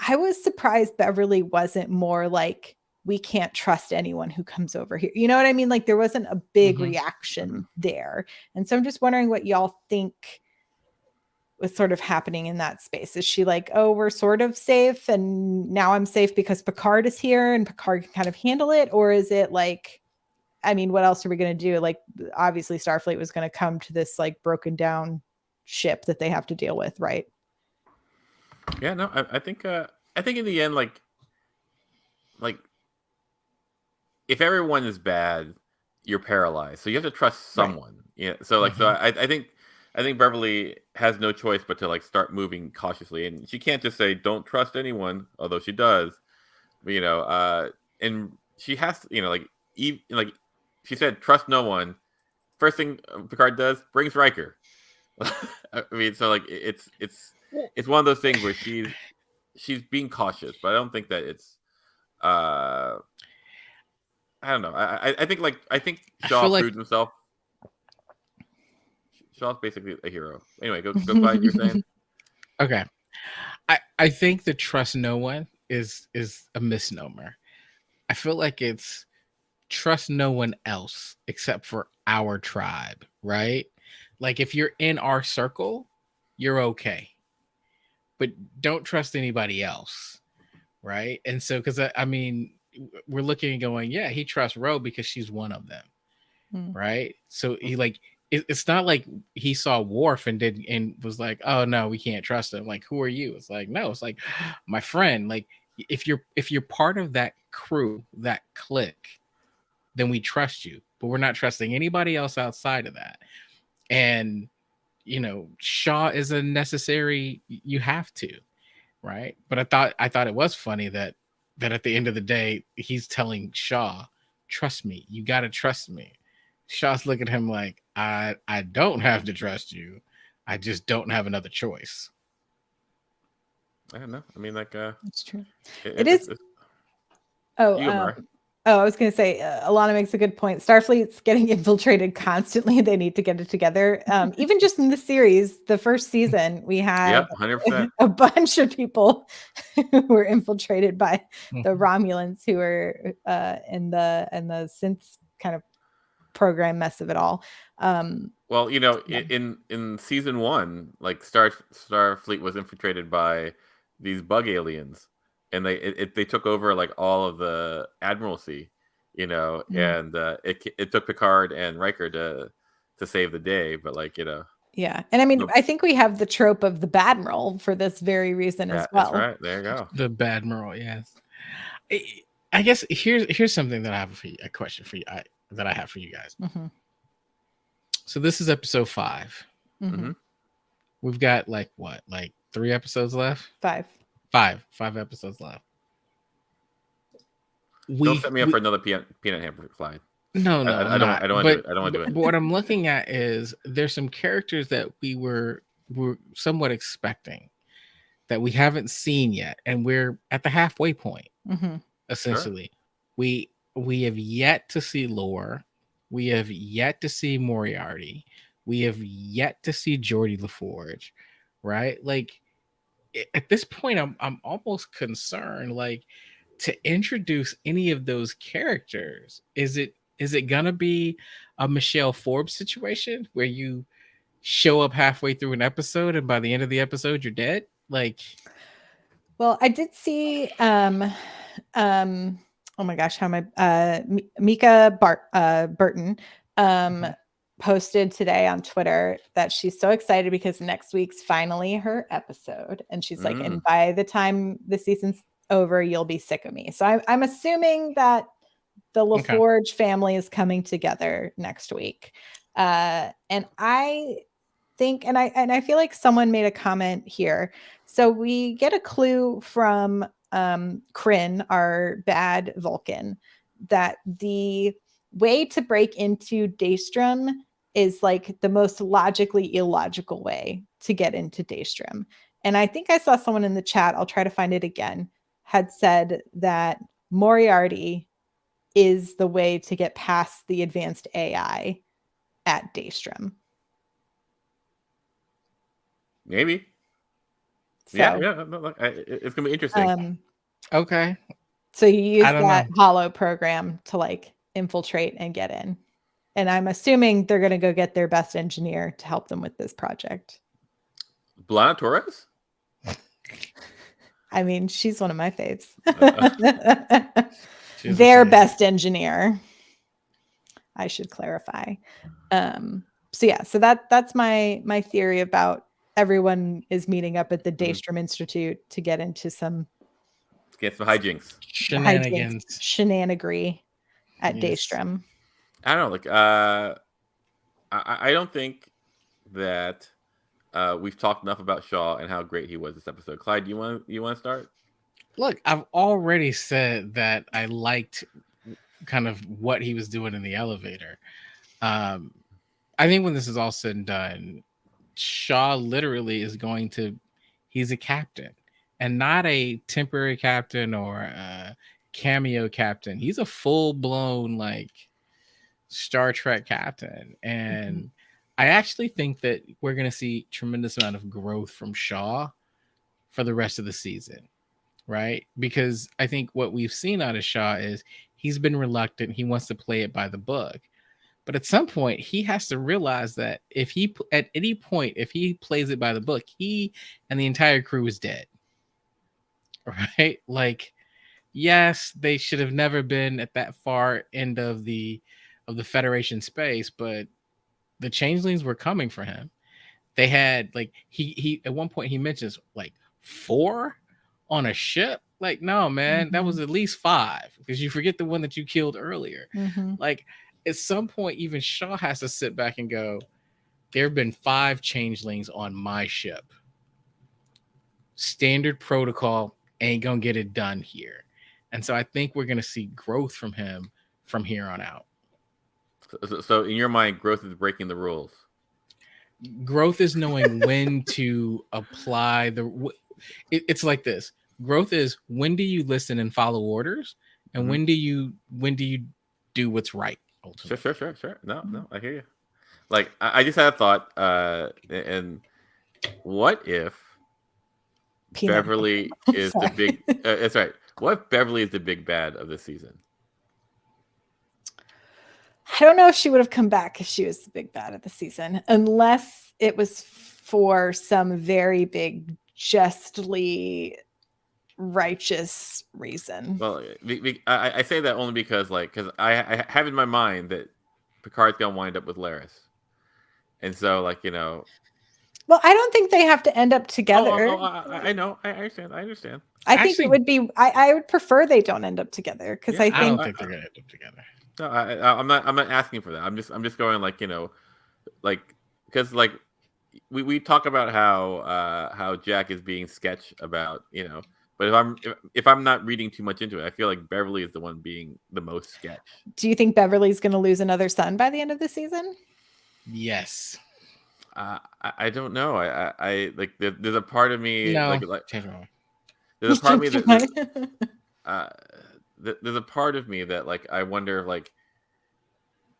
I was surprised Beverly wasn't more like, we can't trust anyone who comes over here. You know what I mean? There wasn't a big reaction there. And so I'm just wondering what y'all think was sort of happening in that space. Is she like, oh, we're sort of safe and now I'm safe because Picard is here and Picard can kind of handle it? Or is it what else are we going to do? Obviously Starfleet was going to come to this broken down ship that they have to deal with, right? Yeah, no, I think in the end, if everyone is bad, you're paralyzed, so you have to trust someone. Yeah. So like, so I think Beverly has no choice but to like start moving cautiously, and she can't just say don't trust anyone, although she does. You know, and she has to, you know, like even like she said, trust no one. First thing Picard does, brings Riker. I mean, so like it's one of those things where she's being cautious, but I don't think that it's I don't know. I think Shaw proved himself. Shaw's basically a hero. Anyway, go Clyde, you're saying? Okay. I think the trust no one is a misnomer. I feel like it's trust no one else except for our tribe, right? Like if you're in our circle, you're okay. But don't trust anybody else, right? And so because I mean, we're looking and going, yeah, he trusts Ro because she's one of them. Right. So he like it's not like he saw Worf and was like, oh no, we can't trust him. Like, who are you? It's like, no, it's like my friend. Like if you're part of that crew, that clique, then we trust you, but we're not trusting anybody else outside of that. And you know, Shaw is a necessary, you have to, right? But I thought it was funny that at the end of the day, he's telling Shaw, trust me, you gotta trust me. Shaw's looking at him like, I don't have to trust you. I just don't have another choice. I don't know. I mean, like, it's true. It is. I was going to say, Alana makes a good point. Starfleet's getting infiltrated constantly. They need to get it together. Even just in the series, the first season, we had 100%. a bunch of people who were infiltrated by the Romulans who were in the synth kind of program mess of it all. Well, you know, in season 1, like Starfleet was infiltrated by these bug aliens, and they took over like all of the admiralty, you know, and it took Picard and Riker to save the day, but like, you know. Yeah, and I mean, I think we have the trope of the Badmiral for this very reason as well. That's right. There you go. The Badmiral, yes. I guess here's something that I have for you, a question for you that I have for you guys. So this is episode 5. We've got like 3 episodes left? 5 episodes left. Don't set me up for another peanut hamper, Clyde. No, I don't want to do it. But what I'm looking at is there's some characters that we were somewhat expecting that we haven't seen yet, and we're at the halfway point. Essentially, we have yet to see Lore. We have yet to see Moriarty. We have yet to see Geordi LaForge, right? Like at this point, I'm almost concerned, like, to introduce any of those characters. Is it gonna be a Michelle Forbes situation where you show up halfway through an episode and by the end of the episode you're dead? Like, well, I did see oh my gosh, how am I Mika Burton posted today on Twitter that she's so excited because next week's finally her episode, and she's like, and by the time the season's over, you'll be sick of me. So I'm assuming that the LaForge family is coming together next week, and I think, and I feel like someone made a comment here. So we get a clue from Kryn, our bad Vulcan, that the way to break into Daystrom is like the most logically illogical way to get into Daystrom. And I think I saw someone in the chat, I'll try to find it again, had said that Moriarty is the way to get past the advanced AI at Daystrom. Maybe. So, it's gonna be interesting. Okay. So you use that hollow program to like infiltrate and get in, and I'm assuming they're gonna go get their best engineer to help them with this project. Blana Torres. I mean, she's one of my faves. Their best engineer, I should clarify. So that's my theory about everyone is meeting up at the Daystrom Institute to get into some hijinks. Shenanigans. Shenanigans at Daystrom. I don't know, like I don't think that we've talked enough about Shaw and how great he was this episode. Clyde, you want to start? Look, I've already said that I liked kind of what he was doing in the elevator. I think when this is all said and done, Shaw literally is he's a captain, and not a temporary captain or a cameo captain. He's a full-blown like Star Trek captain. And I actually think that we're going to see tremendous amount of growth from Shaw for the rest of the season, right? Because I think what we've seen out of Shaw is he's been reluctant. He wants to play it by the book. But at some point, he has to realize that at any point, if he plays it by the book, he and the entire crew is dead. Right? Like, yes, they should have never been at that far end of the Federation space, but the changelings were coming for him. They had like he at one point he mentions like 4 on a ship. Like, no, man, that was at least 5, because you forget the one that you killed earlier. Like, at some point, even Shaw has to sit back and go, there have been 5 changelings on my ship. Standard protocol ain't gonna get it done here. And so I think we're gonna see growth from him from here on out. So in your mind, growth is breaking the rules. Growth is knowing when to apply it's like this. Growth is, when do you listen and follow orders, and when do you do what's right? Ultimately. Sure. No, I hear you. Like, I just had a thought, and what if Beverly is the big? That's right. What if Beverly is the big bad of this season? I don't know if she would have come back if she was the big bad of the season, unless it was for some very big, justly righteous reason. Well, I say that only because I have in my mind that Picard's gonna wind up with Laris, and so Well, I don't think they have to end up together. I know. I understand. I think it would be. I would prefer they don't end up together, because I don't think they're gonna end up together. No, I'm not asking for that. I'm just going because we talk about how Jack is being sketch about, but if I'm not reading too much into it, I feel like Beverly is the one being the most sketch. Do you think Beverly's going to lose another son by the end of the season? Yes. I don't know. I like there's a part of me there's a part of me there's a part of me that I wonder I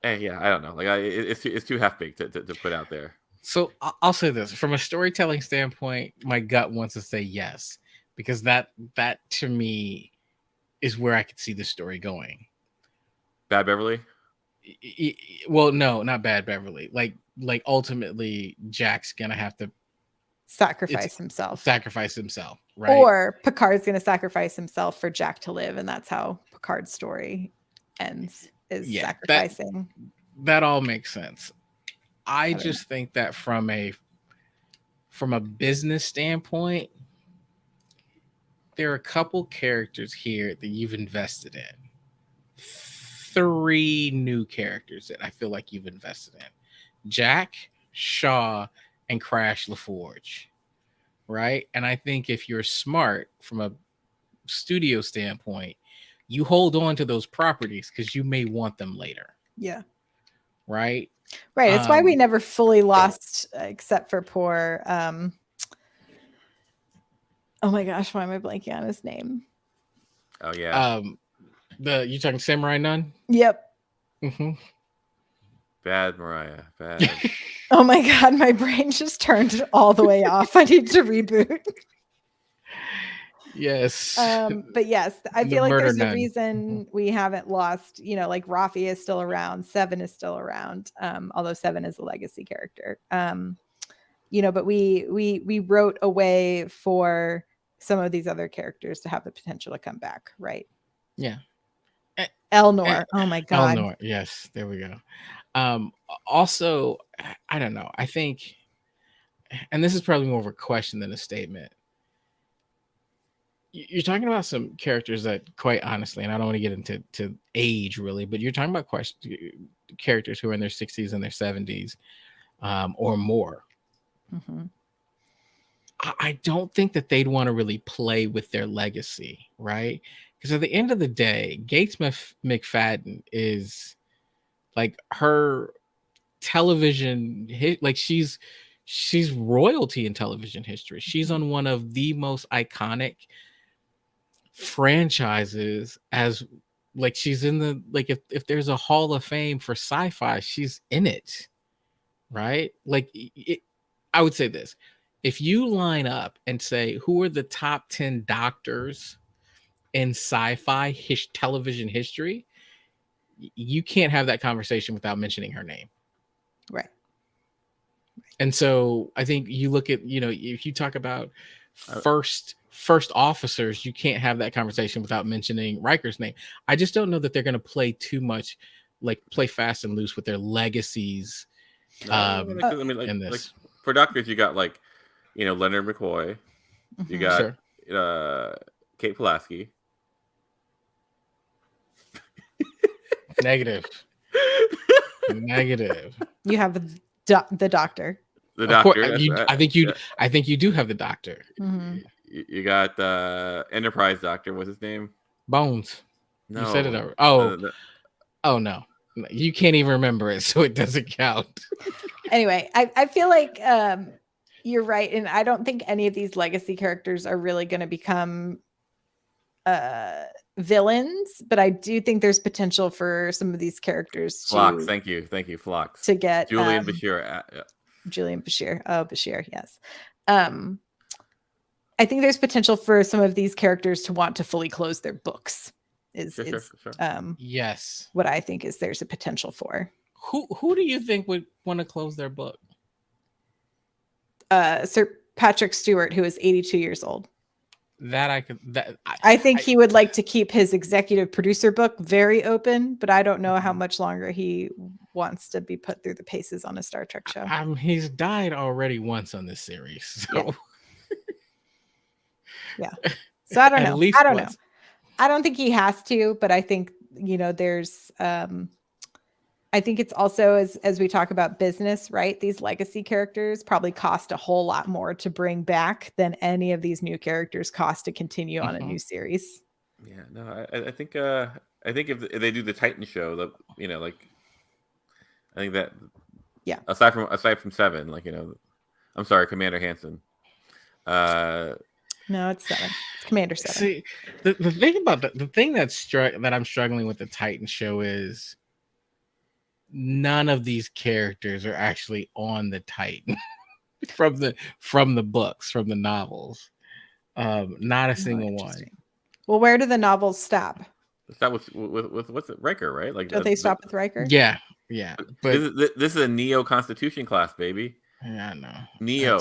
don't know. It's too half-baked to put out there. So I'll say this, from a storytelling standpoint, my gut wants to say yes, because that to me is where I could see the story going. Bad Beverly? Well, no, not Bad Beverly. Like ultimately Jack's gonna have to sacrifice himself, right? Or Picard's gonna sacrifice himself for Jack to live, and that's how Picard's story ends, is sacrificing. That all makes sense. I just think that from a business standpoint, there are a couple characters here that you've invested in. 3 new characters that I feel like you've invested in: Jack, Shaw, and Crash LaForge, right? And I think if you're smart from a studio standpoint, you hold on to those properties because you may want them later. Yeah. Right? Right. It's why we never fully lost, except for poor oh my gosh, why am I blanking on his name? Oh yeah. You talking Samurai Nun? Yep. Bad Myrriah. Bad. Oh my god, my brain just turned all the way off. I need to reboot. Yes. But yes, I feel like there's a reason we haven't lost, Rafi is still around, Seven is still around, although Seven is a legacy character. But we wrote a way for some of these other characters to have the potential to come back, right? Yeah. Elnor. Oh my god. Elnor. Yes, there we go. Also, I don't know. I think, and this is probably more of a question than a statement, you're talking about some characters that, quite honestly, and I don't want to get into age really, but you're talking about characters who are in their 60s and their 70s or more. Mm-hmm. I don't think that they'd want to really play with their legacy, right? Because at the end of the day, Gates McFadden is like her television hit, like she's royalty in television history. She's on one of the most iconic franchises, as like she's in the, like if there's a hall of fame for sci-fi, she's in it, right? Like I would say this: if you line up and say who are the top 10 doctors in sci-fi television history, you can't have that conversation without mentioning her name. Right. And so I think you look at, if you talk about first officers, you can't have that conversation without mentioning Riker's name. I just don't know that they're going to play too much, like play fast and loose with their legacies. In this. Like for doctors, you got like, Leonard McCoy, you got Kate Pulaski. Negative. You have the doctor. The doctor. I think you do have the doctor. Mm-hmm. You got the Enterprise doctor. What's his name? Bones. No. You said it over. Oh no. You can't even remember it, so it doesn't count. Anyway, I feel like you're right, and I don't think any of these legacy characters are really going to become villains, but I do think there's potential for some of these characters to Phlox. Thank you, Phlox. To get Julian Bashir. Julian Bashir. Oh, Bashir, yes. I think there's potential for some of these characters to want to fully close their books. Sure. Yes. What I think is there's a potential for. Who do you think would want to close their book? Sir Patrick Stewart, who is 82 years old. I think he would like to keep his executive producer book very open, but I don't know how much longer he wants to be put through the paces on a Star Trek show. He's died already once on this series. So. Yeah. So I don't know. I don't think he has to, but I think, there's I think it's also as we talk about business, right? These legacy characters probably cost a whole lot more to bring back than any of these new characters cost to continue on a new series. Yeah, no, I think if they do the Titan show, I think that aside from 7, I'm sorry, Commander Hansen. No, it's 7. It's Commander 7. See, the thing about the thing that I'm struggling with the Titan show is none of these characters are actually on the Titan from the books, from the novels. Not a single one. Well, where do the novels stop? That was with what's it, Riker, right? Like, don't they stop with Riker? Yeah. But this is a Neo Constitution class, baby. Yeah, I know. Neo.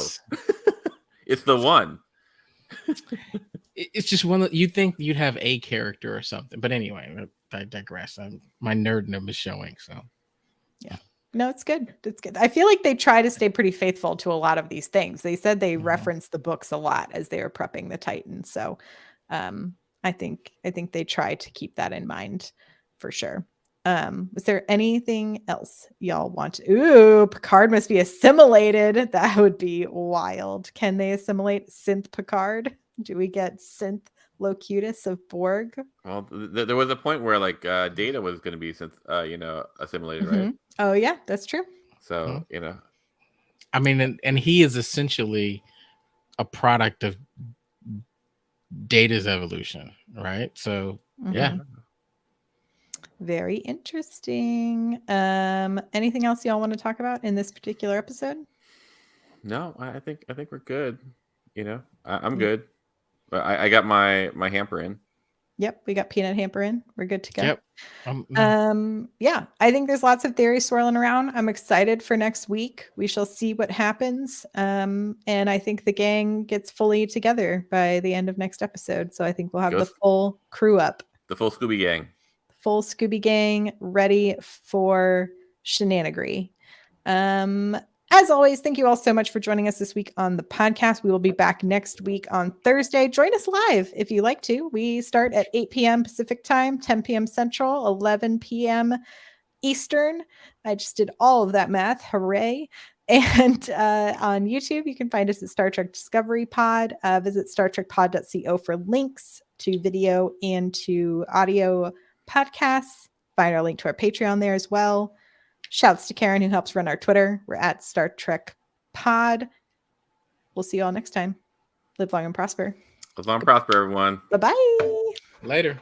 It's the one. It's just one that you think you'd have a character or something. But anyway, I digress. My nerdness is showing. So yeah. No, it's good. It's good. I feel like they try to stay pretty faithful to a lot of these things. They said they reference the books a lot as they were prepping the Titan. So I think they try to keep that in mind for sure. Was there anything else y'all want to? Ooh, Picard must be assimilated. That would be wild. Can they assimilate synth Picard? Do we get synth Locutus of Borg? Well, there was a point where Data was going to be assimilated, right? Oh yeah, that's true. So I mean, and he is essentially a product of Data's evolution, right? So yeah. Very interesting. Anything else y'all want to talk about in this particular episode? No, I think we're good. I'm good. I got my hamper in. Yep, we got peanut hamper in. We're good to go. Yep. Yeah, I think there's lots of theories swirling around. I'm excited for next week. We shall see what happens. And I think the gang gets fully together by the end of next episode. So I think we'll have the full crew up. The full Scooby gang. Full Scooby gang ready for shenanigans. As always, thank you all so much for joining us this week on the podcast. We will be back next week on Thursday. Join us live if you like to. We start at 8 p.m. Pacific time, 10 p.m. Central, 11 p.m. Eastern. I just did all of that math. Hooray. And on YouTube, you can find us at Star Trek Discovery Pod. Visit StarTrekPod.co for links to video and to audio podcasts. Find our link to our Patreon there as well. Shouts to Karen, who helps run our Twitter. We're at Star Trek Pod. We'll see you all next time. Live long and prosper. Live long and prosper, everyone. Bye-bye. Later.